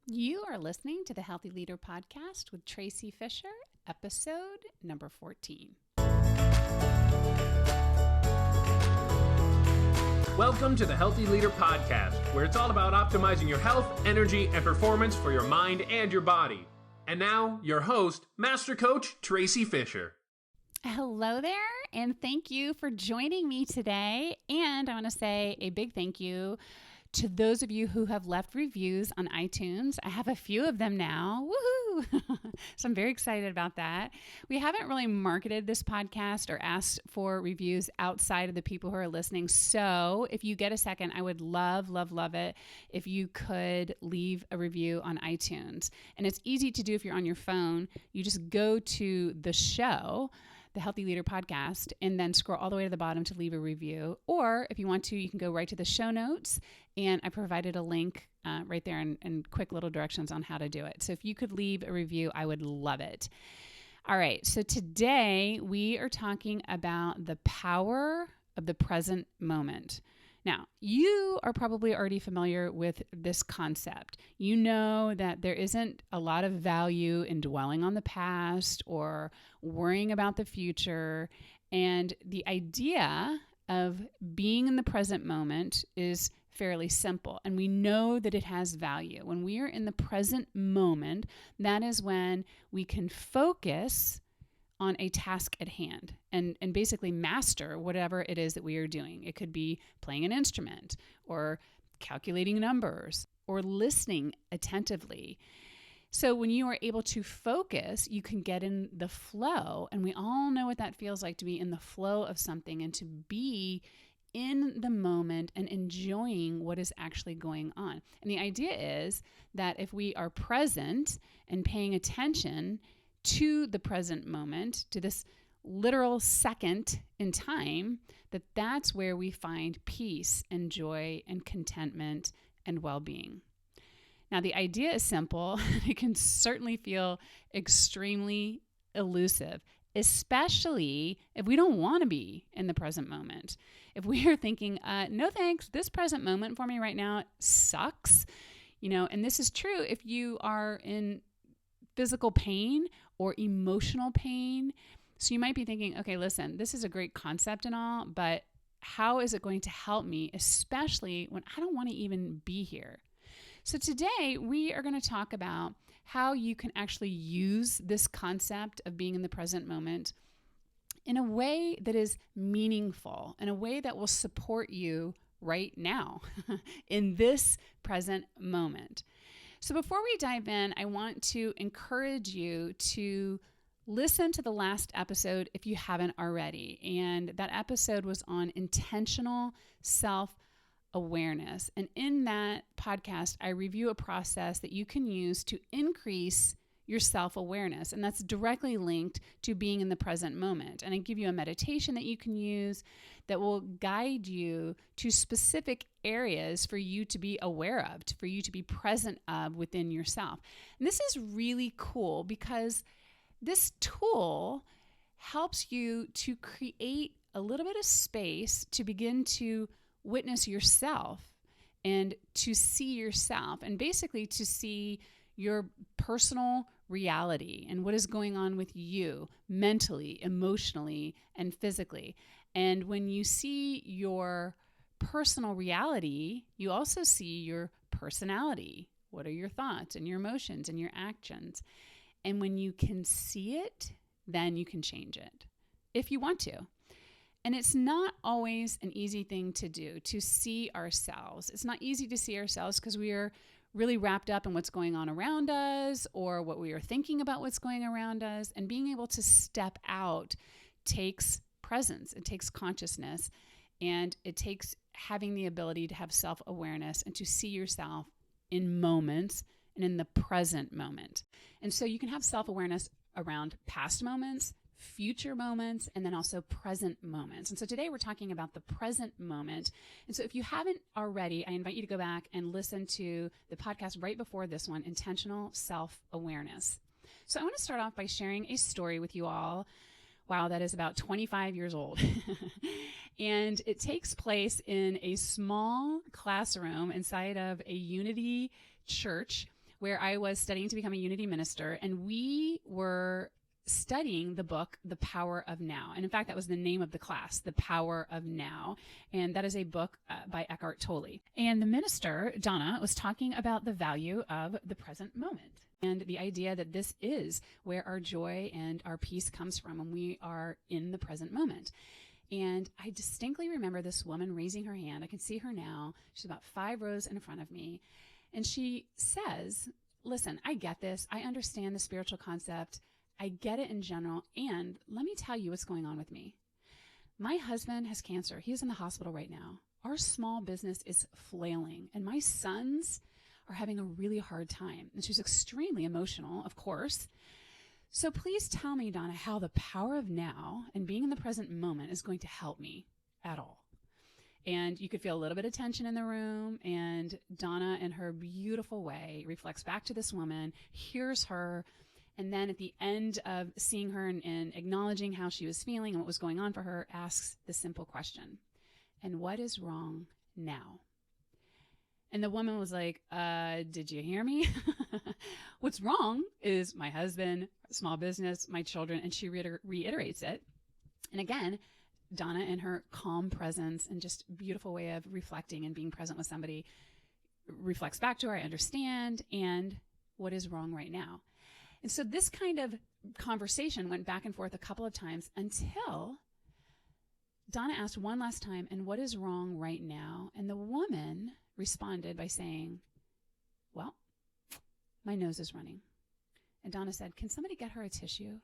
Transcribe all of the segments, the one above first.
You are listening to the Healthy Leader Podcast with Tracy Fisher, episode number 14. Welcome to the Healthy Leader Podcast, where it's all about optimizing your health, energy, and performance for your mind and your body. And now, your host, Master Coach Tracy Fisher. Hello there, and thank you for joining me today. And I want to say a big thank you to those of you who have left reviews on iTunes. I have a few of them now. Woohoo! So I'm very excited about that. We haven't really marketed this podcast or asked for reviews outside of the people who are listening. So if you get a second, I would love it if you could leave a review on iTunes. And it's easy to do if you're on your phone. You just go to the show, the Healthy Leader Podcast, and then scroll all the way to the bottom to leave a review. Or if you want to, you can go right to the show notes, and I provided a link right there and quick little directions on how to do it. So if you could leave a review, I would love it. All right, so today we are talking about the power of the present moment. Now, you are probably already familiar with this concept. You know that there isn't a lot of value in dwelling on the past or worrying about the future. And the idea of being in the present moment is fairly simple. And we know that it has value. When we are in the present moment, that is when we can focus on a task at hand and basically master whatever it is that we are doing. It could be playing an instrument or calculating numbers or listening attentively. So when you are able to focus, you can get in the flow. And we all know what that feels like, to be in the flow of something and to be in the moment and enjoying what is actually going on. And the idea is that if we are present and paying attention to the present moment, to this literal second in time, that's where we find peace and joy and contentment and well-being. Now, the idea is simple. It can certainly feel extremely elusive, especially if we don't want to be in the present moment. If we are thinking, no thanks, this present moment for me right now sucks, and this is true if you are in physical pain or emotional pain. So you might be thinking, okay, listen, this is a great concept and all, but how is it going to help me, especially when I don't want to even be here? So today we are going to talk about how you can actually use this concept of being in the present moment in a way that is meaningful, in a way that will support you right now in this present moment. So before we dive in, I want to encourage you to listen to the last episode if you haven't already. And that episode was on intentional self-awareness. And in that podcast, I review a process that you can use to increase your self-awareness. And that's directly linked to being in the present moment. And I give you a meditation that you can use that will guide you to specific areas for you to be aware of, for you to be present of within yourself. And this is really cool because this tool helps you to create a little bit of space to begin to witness yourself and to see yourself, and basically to see your personal reality and what is going on with you mentally, emotionally, and physically. And when you see your personal reality, you also see your personality. What are your thoughts and your emotions and your actions? And when you can see it, then you can change it if you want to. And it's not always an easy thing to do, to see ourselves. It's not easy to see ourselves because we are really wrapped up in what's going on around us or what we are thinking about what's going around us. And being able to step out takes presence, it takes consciousness, and it takes having the ability to have self-awareness and to see yourself in moments and in the present moment. And so you can have self-awareness around past moments, future moments, and then also present moments. And so today we're talking about the present moment. And so if you haven't already, I invite you to go back and listen to the podcast right before this one, Intentional Self-Awareness. So I want to start off by sharing a story with you all. Wow, that is about 25 years old. And it takes place in a small classroom inside of a Unity church where I was studying to become a Unity minister, and we were studying the book, The Power of Now. And in fact, that was the name of the class, The Power of Now. And that is a book by 𝐓𝐡𝐢𝐬. And the minister, Donna, was talking about the value of the present moment and the idea that this is where our joy and our peace comes from when we are in the present moment. And I distinctly remember this woman raising her hand. I can see her now. She's about 5 rows in front of me. And she says, listen, I get this. I understand the spiritual concept. I get it in general, and let me tell you what's going on with me. My husband has cancer. He is in the hospital right now. Our small business is flailing, and my sons are having a really hard time. And she's extremely emotional, of course. So please tell me, Donna, how the power of now and being in the present moment is going to help me at all. And you could feel a little bit of tension in the room, and Donna, in her beautiful way, reflects back to this woman, hears her, and then at the end of seeing her and acknowledging how she was feeling and what was going on for her, asks the simple question, and what is wrong now? And the woman was like, did you hear me? What's wrong is my husband, small business, my children, and she reiterates it. And again, Donna, in her calm presence and just beautiful way of reflecting and being present with somebody, reflects back to her, I understand, and what is wrong right now? And so this kind of conversation went back and forth a couple of times until Donna asked one last time, and what is wrong right now? And the woman responded by saying, well, my nose is running. And Donna said, can somebody get her a tissue?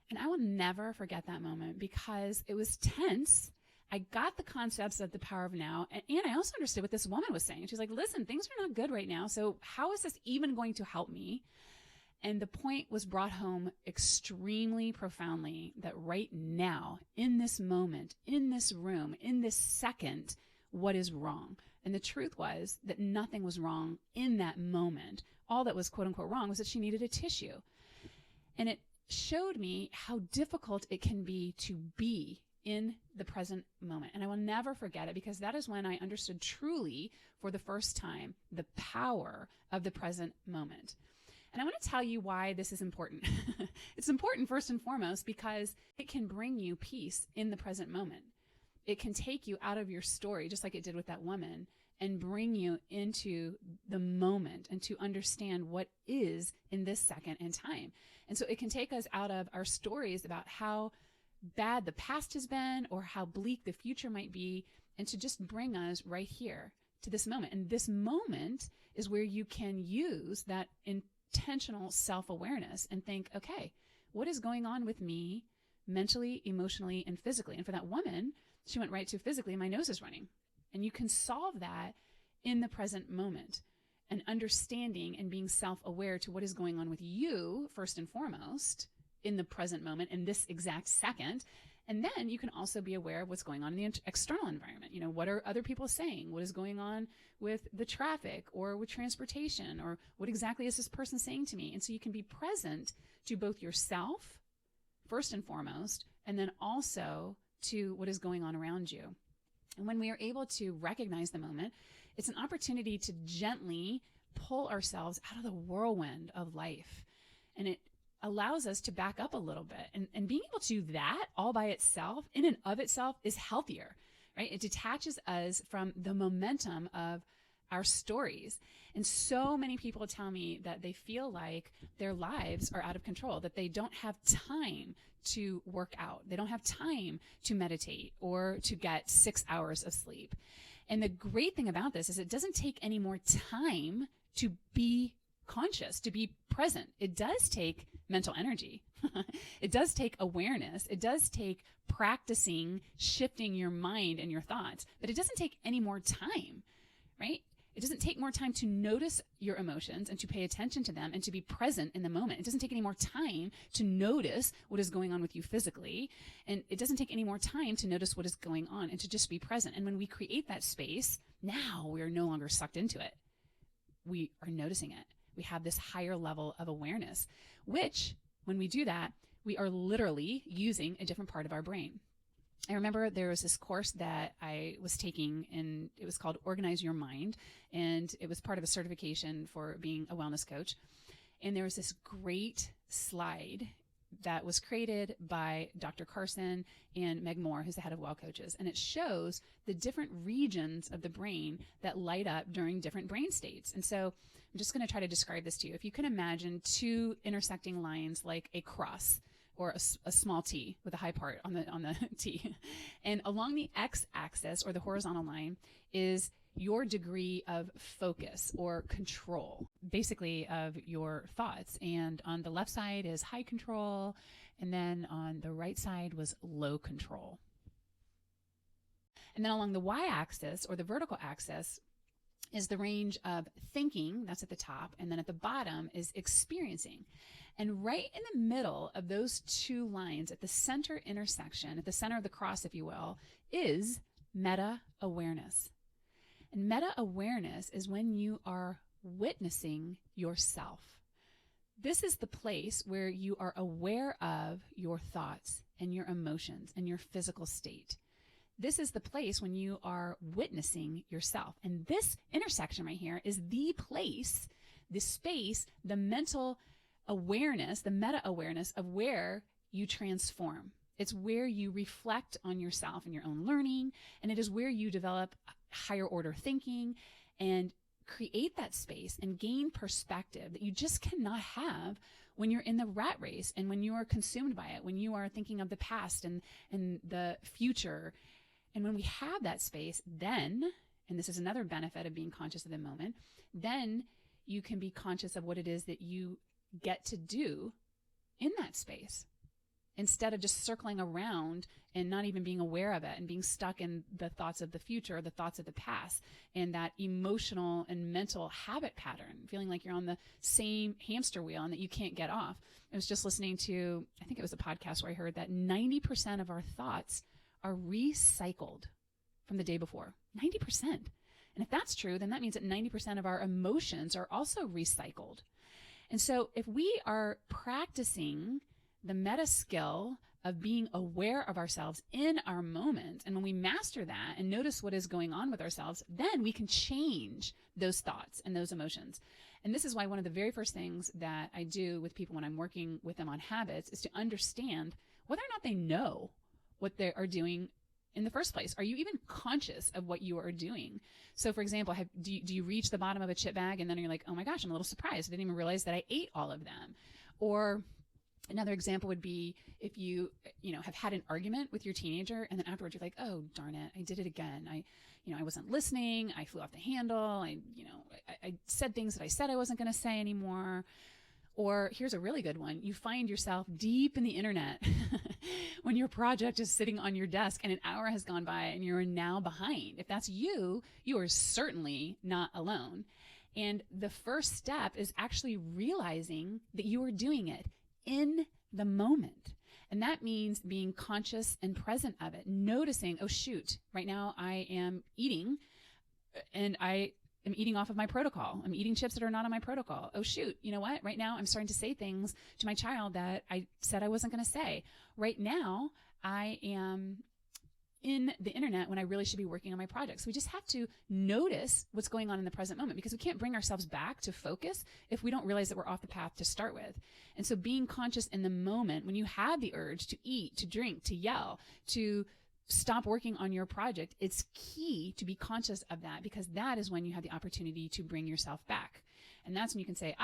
And I will never forget that moment because it was tense. I got the concepts of the power of now, and I also understood what this woman was saying. She's like, listen, things are not good right now, so how is this even going to help me? And the point was brought home extremely profoundly that right now, in this moment, in this room, in this second, what is wrong? And the truth was that nothing was wrong in that moment. All that was quote unquote wrong was that she needed a tissue. And it showed me how difficult it can be to be in the present moment. And I will never forget it because that is when I understood truly for the first time the power of the present moment. And I want to tell you why this is important. It's important first and foremost because it can bring you peace in the present moment. It can take you out of your story, just like it did with that woman, and bring you into the moment and to understand what is in this second in time. And so it can take us out of our stories about how bad the past has been or how bleak the future might be, and to just bring us right here to this moment. And this moment is where you can use that intentional self-awareness and think, okay, what is going on with me mentally, emotionally, and physically? And for that woman, she went right to physically, my nose is running. And you can solve that in the present moment and understanding and being self-aware to what is going on with you first and foremost in the present moment in this exact second. And then you can also be aware of what's going on in the external environment. You know, what are other people saying? What is going on with the traffic or with transportation? Or what exactly is this person saying to me? And so you can be present to both yourself, first and foremost, and then also to what is going on around you. And when we are able to recognize the moment, it's an opportunity to gently pull ourselves out of the whirlwind of life. And it allows us to back up a little bit. And being able to do that all by itself, in and of itself, is healthier, right? It detaches us from the momentum of our stories. And so many people tell me that they feel like their lives are out of control, that they don't have time to work out. They don't have time to meditate or to get 6 hours of sleep. And the great thing about this is it doesn't take any more time to be conscious, to be present. It does take mental energy. It does take awareness. It does take practicing shifting your mind and your thoughts, but it doesn't take any more time, right? It doesn't take more time to notice your emotions and to pay attention to them and to be present in the moment. It doesn't take any more time to notice what is going on with you physically. And it doesn't take any more time to notice what is going on and to just be present. And when we create that space, now we are no longer sucked into it. We are noticing it. We have this higher level of awareness, which when we do that, we are literally using a different part of our brain. I remember there was this course that I was taking, and it was called Organize Your Mind. And it was part of a certification for being a wellness coach. And there was this great slide that was created by Dr. Carson and Meg Moore, who's the head of Well Coaches. And it shows the different regions of the brain that light up during different brain states. And so I'm just going to try to describe this to you. If you can imagine two intersecting lines like a cross, or a small T with a high part on the T. And along the x-axis, or the horizontal line, is your degree of focus or control, basically of your thoughts. And on the left side is high control, and then on the right side was low control. And then along the y-axis, or the vertical axis, is the range of thinking, that's at the top, and then at the bottom is experiencing. And right in the middle of those two lines, at the center intersection, at the center of the cross, if you will, is meta-awareness. And meta-awareness is when you are witnessing yourself. This is the place where you are aware of your thoughts and your emotions and your physical state. This is the place when you are witnessing yourself. And this intersection right here is the place, the space, the mental awareness, the meta-awareness of where you transform. It's where you reflect on yourself and your own learning, and it is where you develop higher order thinking and create that space and gain perspective that you just cannot have when you're in the rat race and when you are consumed by it, when you are thinking of the past and the future. And when we have that space, then, and this is another benefit of being conscious of the moment, then you can be conscious of what it is that you get to do in that space, instead of just circling around and not even being aware of it and being stuck in the thoughts of the future, the thoughts of the past, and that emotional and mental habit pattern, feeling like you're on the same hamster wheel and that you can't get off. I was just listening to, I think it was a podcast where I heard that 90% of our thoughts are recycled from the day before. 90%. And if that's true, then that means that 90% of our emotions are also recycled. And so if we are practicing the meta skill of being aware of ourselves in our moment, and when we master that and notice what is going on with ourselves, then we can change those thoughts and those emotions. And this is why one of the very first things that I do with people when I'm working with them on habits is to understand whether or not they know what they are doing in the first place. Are you even conscious of what you are doing? So for example, do you reach the bottom of a chip bag and then you're like, oh my gosh, I'm a little surprised. I didn't even realize that I ate all of them. Or another example would be if you have had an argument with your teenager and then afterwards you're like, oh, darn it, I did it again. I wasn't listening. I flew off the handle. I said things that I said I wasn't going to say anymore. Or here's a really good one. You find yourself deep in the internet when your project is sitting on your desk and an hour has gone by and you're now behind. If that's you, you are certainly not alone. And the first step is actually realizing that you are doing it in the moment. And that means being conscious and present of it, noticing, oh shoot, right now I am eating and I'm eating off of my protocol. I'm eating chips that are not on my protocol. Oh shoot, you know what? Right now I'm starting to say things to my child that I said I wasn't going to say. Right now I am in the internet when I really should be working on my project. So we just have to notice what's going on in the present moment, because we can't bring ourselves back to focus if we don't realize that we're off the path to start with. And so being conscious in the moment when you have the urge to eat, to drink, to yell, to stop working on your project, it's key to be conscious of that, because that is when you have the opportunity to bring yourself back. And that's when you can say,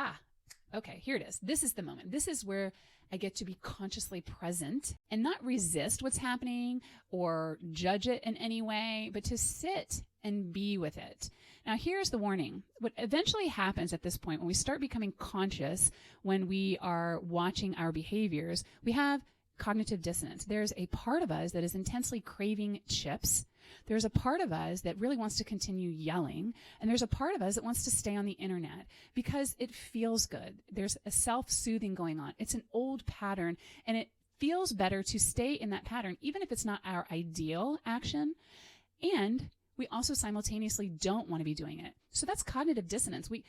okay, here it is. This is the moment. This is where I get to be consciously present and not resist what's happening or judge it in any way, but to sit and be with it. Now, here's the warning. What eventually happens at this point, when we start becoming conscious, when we are watching our behaviors, we have cognitive dissonance. There's a part of us that is intensely craving chips. There's a part of us that really wants to continue yelling. And there's a part of us that wants to stay on the internet because it feels good. There's a self-soothing going on. It's an old pattern, and it feels better to stay in that pattern, even if it's not our ideal action. And we also simultaneously don't want to be doing it. So that's cognitive dissonance. We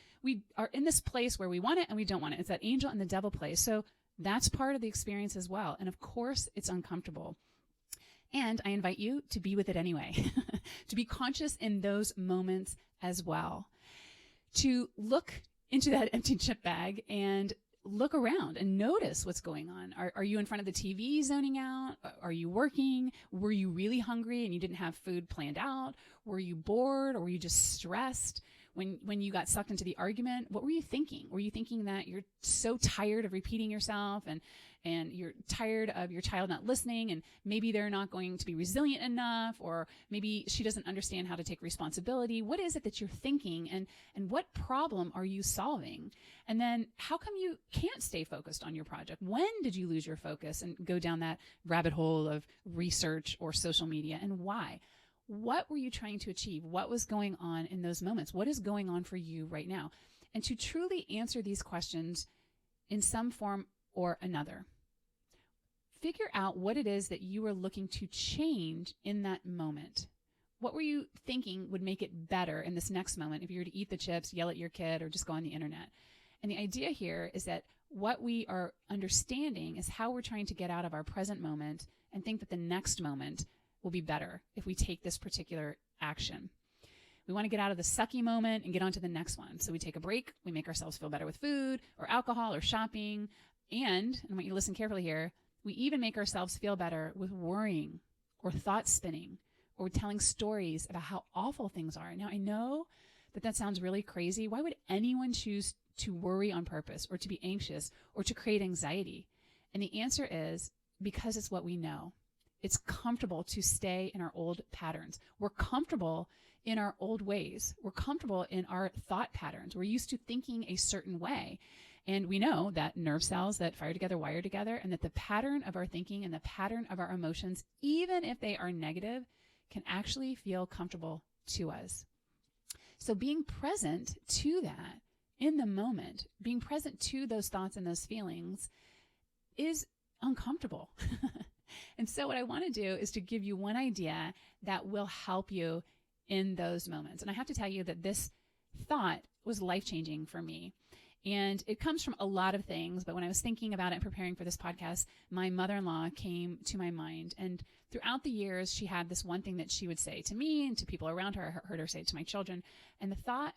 are in this place where we want it and we don't want it. It's that angel and the devil place. So that's part of the experience as well. And of course, it's uncomfortable. And I invite you to be with it anyway, to be conscious in those moments as well, to look into that empty chip bag and look around and notice what's going on. Are you in front of the TV zoning out? Are you working? Were you really hungry and you didn't have food planned out? Were you bored, or were you just stressed? When you got sucked into the argument, what were you thinking? Were you thinking that you're so tired of repeating yourself and you're tired of your child not listening, and maybe they're not going to be resilient enough, or maybe she doesn't understand how to take responsibility? What is it that you're thinking, and what problem are you solving? And then how come you can't stay focused on your project? When did you lose your focus and go down that rabbit hole of research or social media, and why? What were you trying to achieve? What was going on in those moments? What is going on for you right now? And to truly answer these questions in some form or another, figure out what it is that you are looking to change in that moment. What were you thinking would make it better in this next moment if you were to eat the chips, yell at your kid, or just go on the internet? And the idea here is that what we are understanding is how we're trying to get out of our present moment and think that the next moment will be better if we take this particular action. We want to get out of the sucky moment and get on to the next one. So we take a break, we make ourselves feel better with food or alcohol or shopping, and I want you to listen carefully here, we even make ourselves feel better with worrying or thought spinning or telling stories about how awful things are. Now, I know that sounds really crazy. Why would anyone choose to worry on purpose or to be anxious or to create anxiety? And the answer is because it's what we know. It's comfortable to stay in our old patterns. We're comfortable in our old ways. We're comfortable in our thought patterns. We're used to thinking a certain way. And we know that nerve cells that fire together wire together, and that the pattern of our thinking and the pattern of our emotions, even if they are negative, can actually feel comfortable to us. So being present to that in the moment, being present to those thoughts and those feelings is uncomfortable. And so what I want to do is to give you one idea that will help you in those moments. And I have to tell you that this thought was life-changing for me. And it comes from a lot of things, but when I was thinking about it and preparing for this podcast, my mother-in-law came to my mind. And throughout the years, she had this one thing that she would say to me and to people around her. I heard her say it to my children. And the thought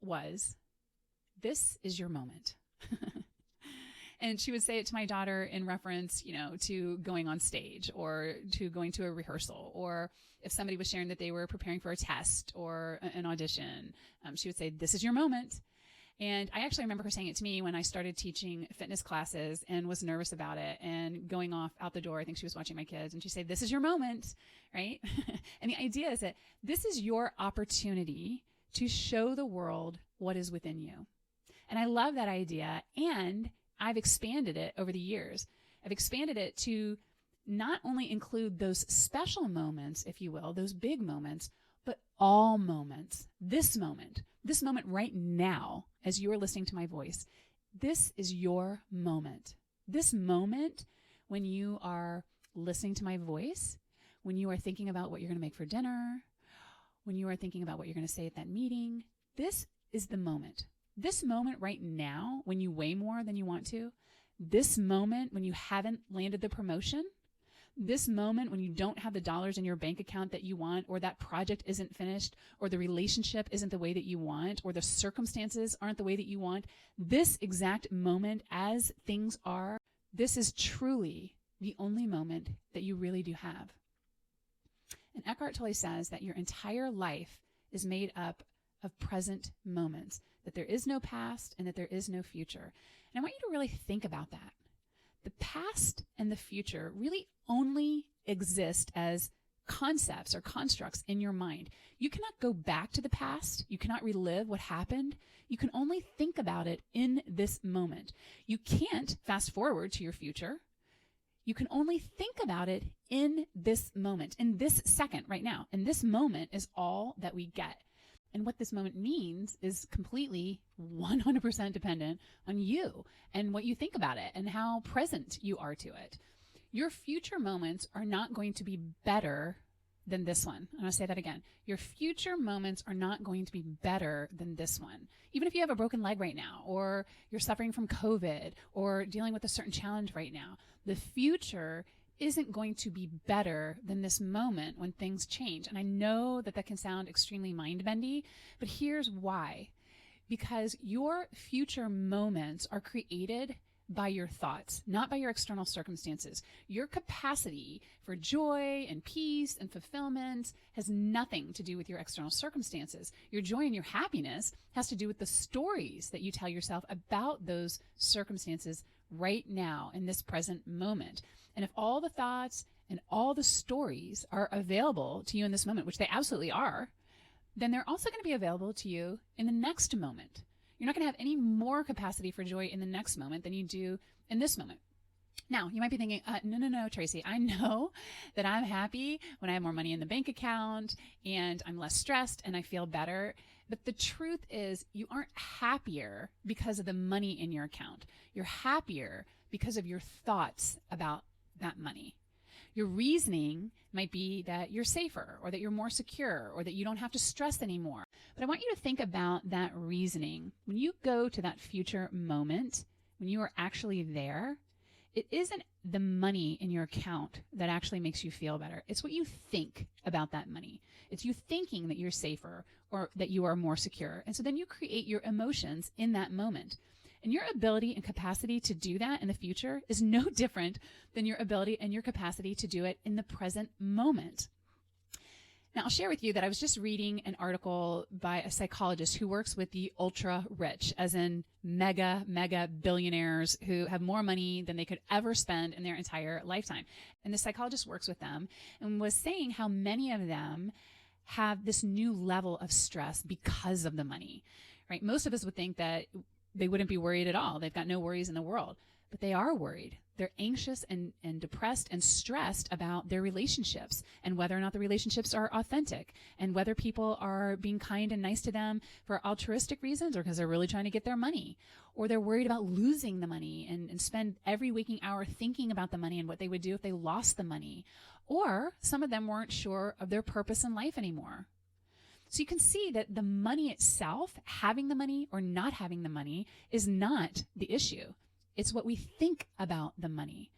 was, this is your moment. And she would say it to my daughter in reference, to going on stage or to going to a rehearsal, or if somebody was sharing that they were preparing for a test or an audition, she would say, this is your moment. And I actually remember her saying it to me when I started teaching fitness classes and was nervous about it and going off out the door. I think she was watching my kids, and she'd say, this is your moment, right? And the idea is that this is your opportunity to show the world what is within you. And I love that idea. And I've expanded it over the years. I've expanded it to not only include those special moments, if you will, those big moments, but all moments. This moment right now, as you are listening to my voice, this is your moment. This moment when you are listening to my voice, when you are thinking about what you're going to make for dinner, when you are thinking about what you're going to say at that meeting, this is the moment. This moment right now, when you weigh more than you want to, this moment when you haven't landed the promotion, this moment when you don't have the dollars in your bank account that you want, or that project isn't finished, or the relationship isn't the way that you want, or the circumstances aren't the way that you want, this exact moment as things are, this is truly the only moment that you really do have. And 𝐓𝐡𝐢𝐬 Tolle says that your entire life is made up of present moments, that there is no past and that there is no future. And I want you to really think about that. The past and the future really only exist as concepts or constructs in your mind. You cannot go back to the past. You cannot relive what happened. You can only think about it in this moment. You can't fast forward to your future. You can only think about it in this moment, in this second right now. And this moment is all that we get. And what this moment means is completely 100% dependent on you and what you think about it and how present you are to it. Your future moments are not going to be better than this one. I'm going to say that again. Your future moments are not going to be better than this one. Even if you have a broken leg right now, or you're suffering from COVID, or dealing with a certain challenge right now, the future isn't going to be better than this moment when things change. And I know that that can sound extremely mind-bendy, but here's why. Because your future moments are created by your thoughts, not by your external circumstances. Your capacity for joy and peace and fulfillment has nothing to do with your external circumstances. Your joy and your happiness has to do with the stories that you tell yourself about those circumstances right now in this present moment. And if all the thoughts and all the stories are available to you in this moment, which they absolutely are, then they're also going to be available to you in the next moment. You're not going to have any more capacity for joy in the next moment than you do in this moment. Now, you might be thinking, no, Tracy, I know that I'm happy when I have more money in the bank account and I'm less stressed and I feel better. But the truth is you aren't happier because of the money in your account. You're happier because of your thoughts about that money. Your reasoning might be that you're safer or that you're more secure or that you don't have to stress anymore. But I want you to think about that reasoning. When you go to that future moment, when you are actually there, it isn't the money in your account that actually makes you feel better. It's what you think about that money. It's you thinking that you're safer or that you are more secure. And so then you create your emotions in that moment. And your ability and capacity to do that in the future is no different than your ability and your capacity to do it in the present moment. Now, I'll share with you that I was just reading an article by a psychologist who works with the ultra rich, as in mega billionaires who have more money than they could ever spend in their entire lifetime. And the psychologist works with them and was saying how many of them have this new level of stress because of the money, right? Most of us would think that they wouldn't be worried at all. They've got no worries in the world, but they are worried. They're anxious and depressed and stressed about their relationships and whether or not the relationships are authentic and whether people are being kind and nice to them for altruistic reasons or because they're really trying to get their money, or they're worried about losing the money and spend every waking hour thinking about the money and what they would do if they lost the money. Or some of them weren't sure of their purpose in life anymore. So you can see that the money itself, having the money or not having the money, is not the issue. It's what we think about the money.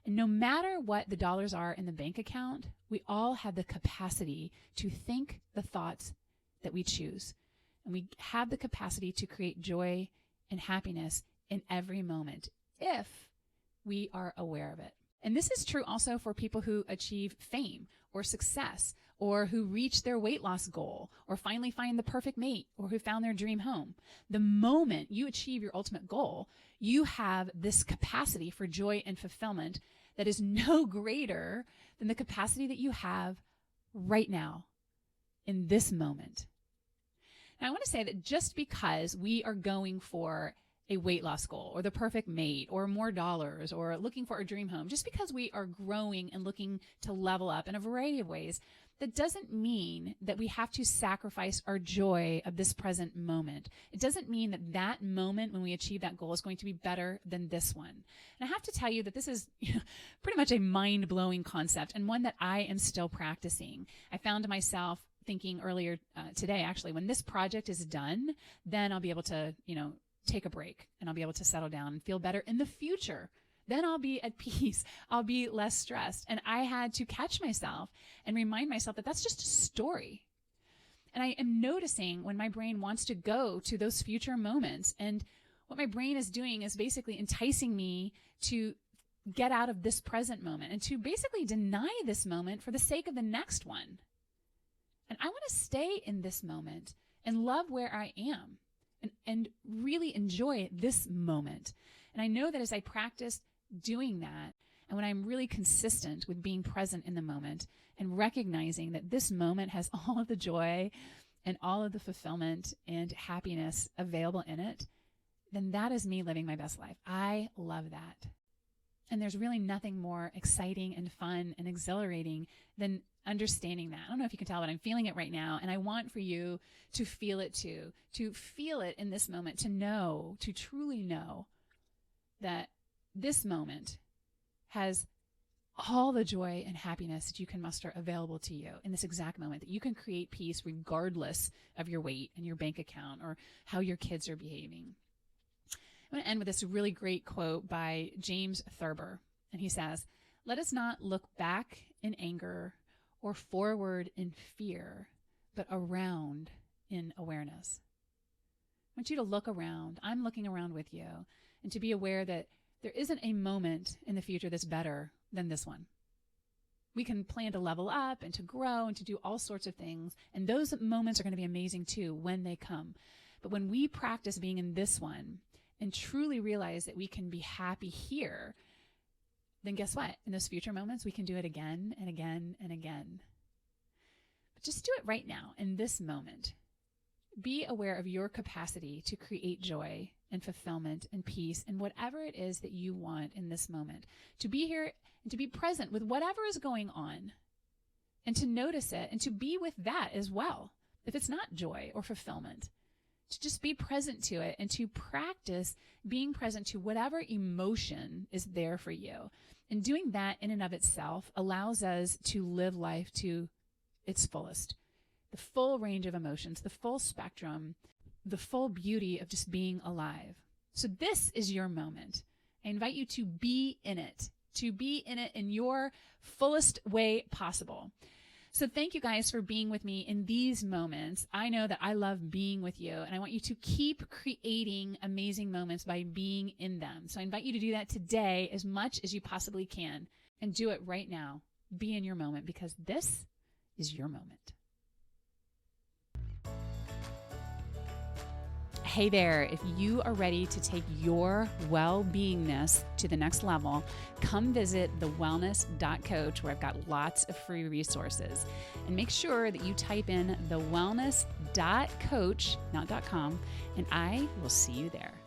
And no matter what the dollars are in the bank account, we all have the capacity to think the thoughts that we choose. And we have the capacity to create joy and happiness in every moment if we are aware of it. And this is true also for people who achieve fame or success, or who reach their weight loss goal, or finally find the perfect mate, or who found their dream home. The moment you achieve your ultimate goal, you have this capacity for joy and fulfillment that is no greater than the capacity that you have right now in this moment. Now, I want to say that just because we are going for a weight loss goal or the perfect mate or more dollars or looking for a dream home, just because we are growing and looking to level up in a variety of ways, that doesn't mean that we have to sacrifice our joy of this present moment. It doesn't mean that that moment when we achieve that goal is going to be better than this one. And I have to tell you that this is pretty much a mind-blowing concept and one that I am still practicing. I found myself thinking earlier today, actually, when this project is done, then I'll be able to, take a break and I'll be able to settle down and feel better in the future. Then I'll be at peace. I'll be less stressed. And I had to catch myself and remind myself that that's just a story. And I am noticing when my brain wants to go to those future moments, and what my brain is doing is basically enticing me to get out of this present moment and to basically deny this moment for the sake of the next one. And I want to stay in this moment and love where I am and really enjoy this moment. And I know that as I practice doing that, and when I'm really consistent with being present in the moment and recognizing that this moment has all of the joy and all of the fulfillment and happiness available in it, then that is me living my best life. I love that. And there's really nothing more exciting and fun and exhilarating than understanding that. I don't know if you can tell, but I'm feeling it right now. And I want for you to feel it too, to feel it in this moment, to know, to truly know that this moment has all the joy and happiness that you can muster available to you in this exact moment, that you can create peace regardless of your weight and your bank account or how your kids are behaving. I'm going to end with this really great quote by James Thurber. And he says, Let us not look back in anger or forward in fear, but around in awareness. I want you to look around. I'm looking around with you, and to be aware that there isn't a moment in the future that's better than this one. We can plan to level up and to grow and to do all sorts of things, and those moments are going to be amazing too when they come. But when we practice being in this one and truly realize that we can be happy here, then guess what? In those future moments, we can do it again and again and again. But just do it right now, in this moment. Be aware of your capacity to create joy and fulfillment and peace and whatever it is that you want in this moment. To be here and to be present with whatever is going on and to notice it and to be with that as well. If it's not joy or fulfillment, to just be present to it and to practice being present to whatever emotion is there for you. And doing that in and of itself allows us to live life to its fullest. The full range of emotions, the full spectrum, the full beauty of just being alive. So this is your moment. I invite you to be in it in your fullest way possible. So thank you guys for being with me in these moments. I know that I love being with you, and I want you to keep creating amazing moments by being in them. So I invite you to do that today as much as you possibly can, and do it right now. Be in your moment, because this is your moment. Hey there, if you are ready to take your well-beingness to the next level, come visit 𝐻Ewellness.Coach, where I've got lots of free resources. And make sure that you type in 𝐻Ewellness.Coach, not .com, and I will see you there.